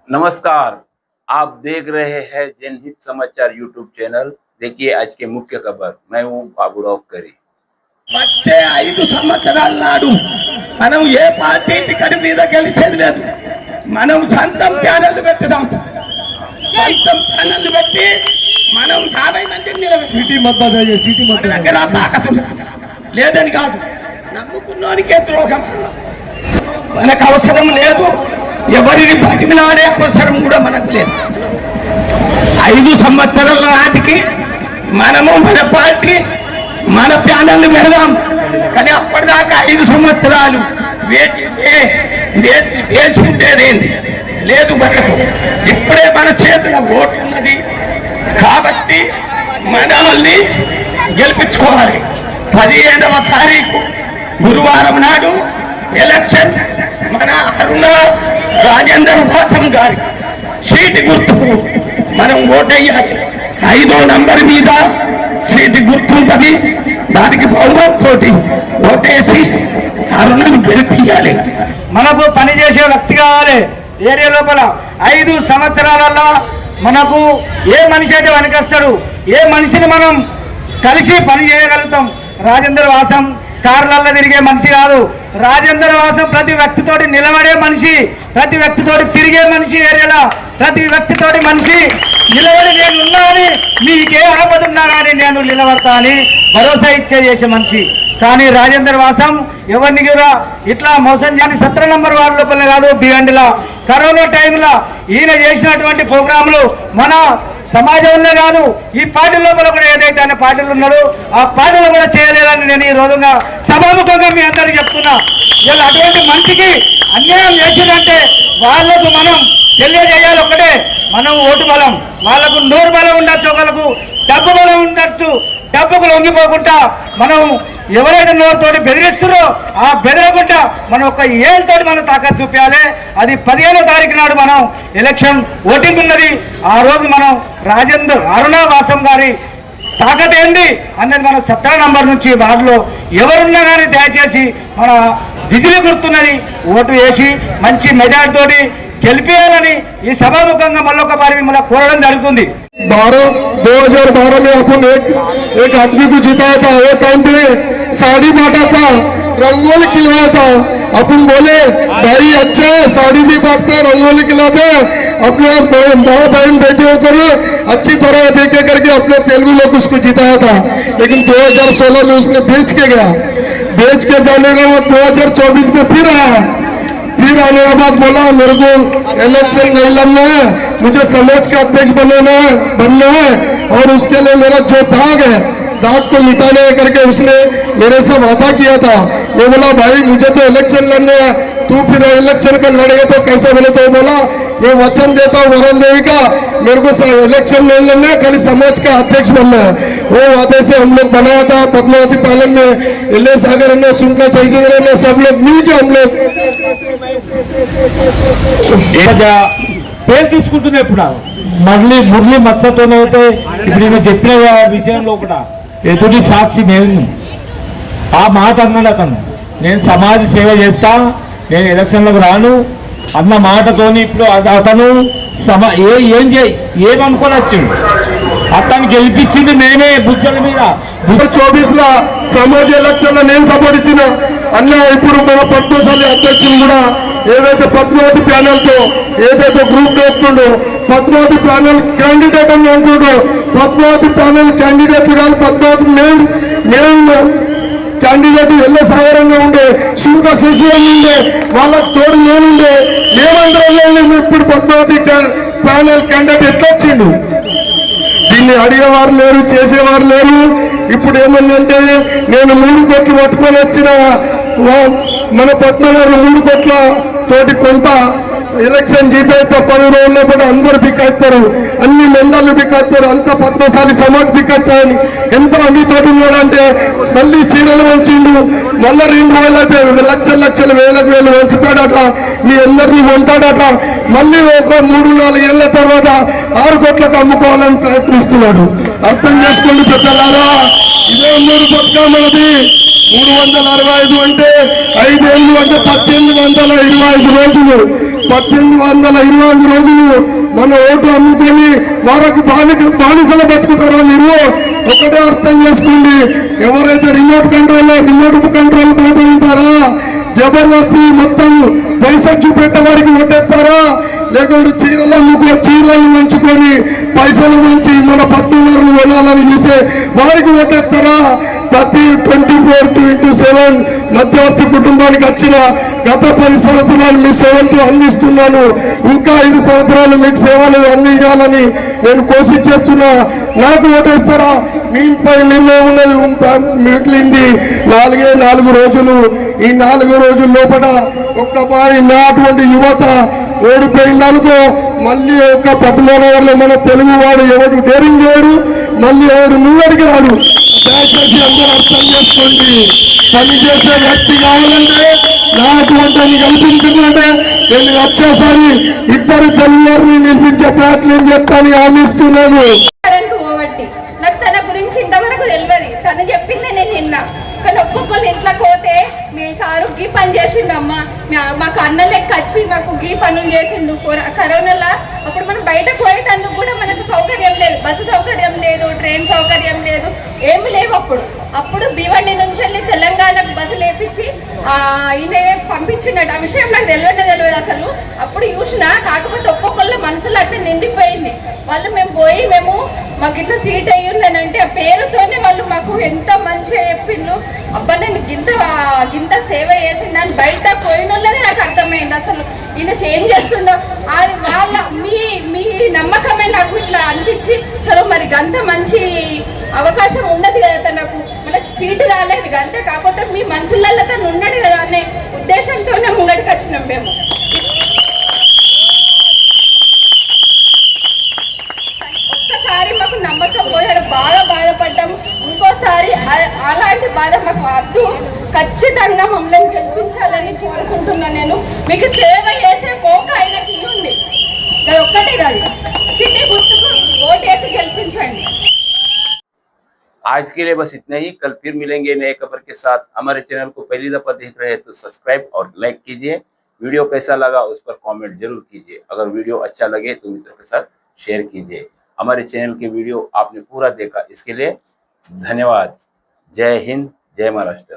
नमस्कार, आप देख रहे हैं जनहित समाचार यूट्यूब चैनल। देखिए आज के मुख्य खबर। मैं हूँ बाबूराव करी। వచ్చే 5 సంవత్సరాల నాడు మనం ఏ పార్టీ టికెట్ మీద గెలిచేది లేదు. మనం సొంతం ప్యానెల్ పెట్టుదాం. సొంతం ప్యానెల్ పెట్టి మనం 50 మందిని నిలబెట్టి సిటీ మద్దతు సిటీ మద్దతు దగ్గర తాకతు లేదని కాదు, నమ్ముకున్నోనికే ద్రోహం. మనకు అవసరం లేదు, ఎవరిని బతిమిలాడే అవసరం కూడా మనకు లేదు. 5 సంవత్సరాల నాటికి మనము మన పార్టీ మన ప్యానెల్ పెడదాం. కానీ అప్పటిదాకా 5 సంవత్సరాలు వేసి ఉండేదేంది లేదు మనకు. ఇప్పుడే మన చేతిలో ఓటు ఉన్నది కాబట్టి మనల్ని గెలిపించుకోవాలి. 15వ తారీఖు గురువారం నాడు ఎలక్షన్. మన అరుణ రాజేందర్ వాసం గారి సీటు గుర్తుకు మనం ఓటేయాలి. 5వ నంబర్ మీద సీటు గుర్తుంటుంది, దానికి బహుమతితో ఓటేసి అరుణను గెలిపించాలి. మనకు పనిచేసే వ్యక్తి కావాలి. ఏరియా లోపల 5 సంవత్సరాలలో మనకు ఏ మనిషి అయితే వెనకొస్తాడు, ఏ మనిషిని మనం కలిసి పని చేయగలుగుతాం. రాజేందర్ వాసం కార్లలో తిరిగే మనిషి కాదు. రాజేందర్ వాసం ప్రతి వ్యక్తితోటి నిలబడే మనిషి, ప్రతి వ్యక్తితోటి తిరిగే మనిషి. ఏరియాలో ప్రతి వ్యక్తితోటి మనిషి నిలబడి నేను ఉన్నానని, మీకే ఆపద ఉన్నా కానీ నేను నిలబడతా అని భరోసా చేసే మనిషి. కానీ రాజేందర్ వాసం ఎవరిని కూడా ఇట్లా మోసం చేయని 17 నంబర్ వాళ్ళ లోపల కాదు, బిఎండ్లా కరోనా టైంలో ఈయన చేసినటువంటి ప్రోగ్రాంలు మన సమాజంలో కాదు, ఈ పార్టీ లోపల కూడా ఏదైతే అనే పార్టీలు ఉన్నాడో ఆ పార్టీలో కూడా చేయలేదని నేను ఈ రోజుగా సభాముఖంగా మీ అందరికీ చెప్తున్నా. ఇలా అటువంటి మనిషికి అన్యాయం చేసిందంటే వాళ్లకు మనం తెలియజేయాలి ఒకటే, మనం ఓటు బలం, వాళ్ళకు నోరు బలం ఉండొచ్చు, ఒకళ్ళకు డబ్బు బలం ఉండొచ్చు. డబ్బుకు లొంగిపోకుండా మనం ఎవరైతే నోరుతోటి బెదిరిస్తున్నారో ఆ బెదరకుండా మనం ఒక ఏళ్ళతోటి మనం తాకత్ చూపించాలి. అది 15వ తారీఖు నాడు మనం ఎలక్షన్ ఓటింగ్ ఉన్నది. ఆ రోజు మనం రాజేందర్ అరుణ వాసం గారి తాకత్ ఏంది అనేది మన 17 నంబర్ నుంచి వార్డులో ఎవరున్నా కానీ దయచేసి మన బిజిలీ గుర్తున్నది ఓటు వేసి మంచి మెజార్టీతోటి గెలిపేయాలని ఈ సభాముఖంగా మళ్ళొకసారి మిమ్మల్ని కోరడం జరుగుతుంది. 2012 में अपन एक आदमी को जिताया था. वो टाइम पे साड़ी बांटा था, रंगोली खिलवाया था. अपन बोले भाई अच्छा है, साड़ी भी बांटते हैं, रंगोली खिलाते हैं, अपने माँ बहन बेटियों को अच्छी तरह देखे करके अपने तेलुगु लोग उसको जिताया था. लेकिन 2016 में उसने बेच के गया. बेच के जाने का वो 2024 में फिर आया. फिर आने के बाद बोला मेरे को इलेक्शन नहीं लड़ना है, मुझे समाज का अध्यक्ष बनना है और उसके लिए मेरा जो दाग है, दाग को मिटाने करके उसने मेरे से वादा किया था. मैं बोला भाई मुझे तो इलेक्शन लड़ने है, तू फिर इलेक्शन का लड़ेगा तो कैसे बोले. तो बोला मैं वचन देता हूँ वरुण देवी का, मेरे को इलेक्शन नहीं लड़ना है, खाली समाज का अध्यक्ष बनना है. वो वादे से हम लोग बनाया था. पद्मावती पालन में इले सागर ने सुनकर चाहिए ने सब लोग मिल के हम लोग పేరు తీసుకుంటున్నా. ఇప్పుడు మురళి మచ్చతోనైతే ఇప్పుడు నేను చెప్పిన విషయంలో కూడా ఎదుటి సాక్షి నేను ఆ మాట అన్నాడు అతను. నేను సమాజ సేవ చేస్తా, నేను ఎలక్షన్లకు రాను అన్న మాటతోని ఇప్పుడు అతను ఏమనుకొని వచ్చిండు. అతను గెలిపించింది నేనే బుజ్జల మీద. 2024 సమాజ ఎలక్షన్ లో నేను సపోర్ట్ ఇచ్చిన అన్న. ఇప్పుడు మన పద్మశాలి అధ్యక్షులు కూడా ఏదైతే పద్మావతి ప్యానెల్ తో ఏదైతే గ్రూప్ చెప్తుండో పద్మావతి ప్యానెల్ క్యాండిడేట్ అని అంటుండో, పద్మావతి ప్యానెల్ క్యాండిడేట్ కాదు, పద్మావతి మెయిన్ క్యాండిడేట్ ఎల్ల సాగరంగా ఉండే, శుల్క శశిరం ఉండే, వాళ్ళకి తోడు నేనుండే, మేమందరం ఇప్పుడు పద్మావతి ప్యానెల్ క్యాండిడేట్ ఎట్లా వచ్చిండు. దీన్ని అడిగేవారు లేరు, చేసేవారు లేరు. ఇప్పుడు ఏమందంటే నేను 3 కోట్లు పట్టుకొని వచ్చిన మన పద్మగారు 3 కోట్ల తోటి కొంత ఎలక్షన్ జీతైతే 10 రోజుల్లో కూడా అందరూ బిక్కేస్తారు, అన్ని మండళ్ళు బిక్కేస్తారు, అంత పద్మశాలి సమాజ్ బిక్కేస్తాయని ఎంత అన్నితోటి ఉన్నాడంటే మళ్ళీ చీరలు వంచిండు. మళ్ళీ 2 రోజులు అయితే లక్షలు వేలకు వేలు వంచుతాడట, మీ అందరినీ కొంటాడట. మళ్ళీ ఒక 3-4 ఏళ్ల తర్వాత 6 కోట్లకు అమ్ముకోవాలని ప్రయత్నిస్తున్నాడు. అర్థం చేసుకోండి పెద్దలారా, ఇదే 3 బతుకమ్మ మనది. 365 అంటే 5 ఏళ్ళు అంటే 1825 రోజులు. 1825 రోజులు మన ఓటు అమ్ముకొని వారికి బానిసలు బతుకుతారో మీరు ఒకటే అర్థం చేసుకోండి. ఎవరైతే రిమోట్ కంట్రోల్ మాట వింటారా, జబర్దస్తి మొత్తం పైసా చూపెట్టే వారికి ఓటేస్తారా, లేకుంటే చీరలను పెంచుకొని పైసలు పెంచి మన పద్మూలర్లు వెళ్ళాలని చూసే వారికి ఓటేస్తారా? ప్రతి 24/7 మధ్యవర్తి కుటుంబానికి వచ్చిన గత 10 సంవత్సరాలు మీ సేవలతో అందిస్తున్నాను. ఇంకా 5 సంవత్సరాలు మీకు సేవలు అందించాలని నేను కోషిష్ చేస్తున్నా. నాకు ఓటేస్తారా? మీపై నిర్ణయం ఉన్నది. మిగిలింది 4 రోజులు. ఈ 4 రోజుల లోపల ఒక్కసారి అటువంటి యువత ఓడిపోయిందనుకో మళ్ళీ ఒక పద్మనగర్లో మన తెలుగు వాడు ఎవడు డేరింగ్ చేయడు, మళ్ళీ ఎవడు ముంగడికి రాడు. దయచేసి అందరూ అర్థం చేసుకోండి. పనిచేసే వ్యక్తి కావాలంటే అటువంటి కల్పించుకుంటే నేను వచ్చేసారి 2 తెలుగువారిని నిలిపించే ప్రయత్నం చేస్తానని హామీస్తున్నాను. నాకు తన గురించి ఇంతవరకు తెలియదు. తను చెప్పిందే నేను విన్నా. కానీ ఒక్కొక్కరు ఇంట్లోకి పోతే మీ సారు గీ పని చేసిండమ్మా, మాకు అన్న లెక్క వచ్చి మాకు గీ పనులు చేసిండు. కరోనాలో అప్పుడు మనం బయటకు పోయేటందుకు కూడా మనకు సౌకర్యం లేదు, బస్సు సౌకర్యం లేదు, ట్రైన్ సౌకర్యం లేదు, ఏమి లేవు. అప్పుడు భివండి నుంచి వెళ్ళి తెలంగాణకు బస్సు లేపించి ఈయన పంపించినట్టు ఆ విషయం నాకు తెలియదు అసలు. అప్పుడు చూసిన, కాకపోతే ఒక్కొక్కళ్ళ మనసులో అట్లా నిండిపోయింది. వాళ్ళు మేము మాకు ఇట్లా సీట్ అయ్యి ఉందనంటే ఆ పేరుతోనే వాళ్ళు మాకు ఎంత మంచిగా చెప్పిండ్రు. అబ్బా నేను గింత సేవ చేసిండని బయట పోయిన వాళ్ళనే నాకు అర్థమైంది. అసలు ఈయన చేంజ్ చేస్తుండో అది వాళ్ళ మీ నమ్మకమే నాకు ఇట్లా అనిపించి, చలో మరి గంత మంచి అవకాశం ఉన్నది కదా తనకు, మళ్ళీ సీటు రాలేదు అంతే, కాకపోతే మీ మనసులలో తను ఉన్నాడు కదా అనే ఉద్దేశంతోనే ముంగడికి వచ్చినాం మేము. ఒక్కసారి మాకు నమ్మకం పోయాడు, బాగా బాధపడ్డాము. ఇంకోసారి అలాంటి బాధ మాకు వద్దు. ఖచ్చితంగా మమ్మల్ని గెలిపించాలని కోరుకుంటున్నా. నేను మీకు సేవ చేసే మోక ఆయనకి ఇవ్వండి, అది ఒక్కటే కాదు, సిటీ గుర్తుకు ఓటేసి గెలిపించండి. आज के लिए बस इतना ही। कल फिर मिलेंगे नए खबर के साथ। हमारे चैनल को पहली दफा देख रहे हैं तो सब्सक्राइब और लाइक कीजिए। वीडियो कैसा लगा उस पर कमेंट जरूर कीजिए। अगर वीडियो अच्छा लगे तो मित्रों के साथ शेयर कीजिए। हमारे चैनल के वीडियो आपने पूरा देखा, इसके लिए धन्यवाद। जय हिंद, जय महाराष्ट्र।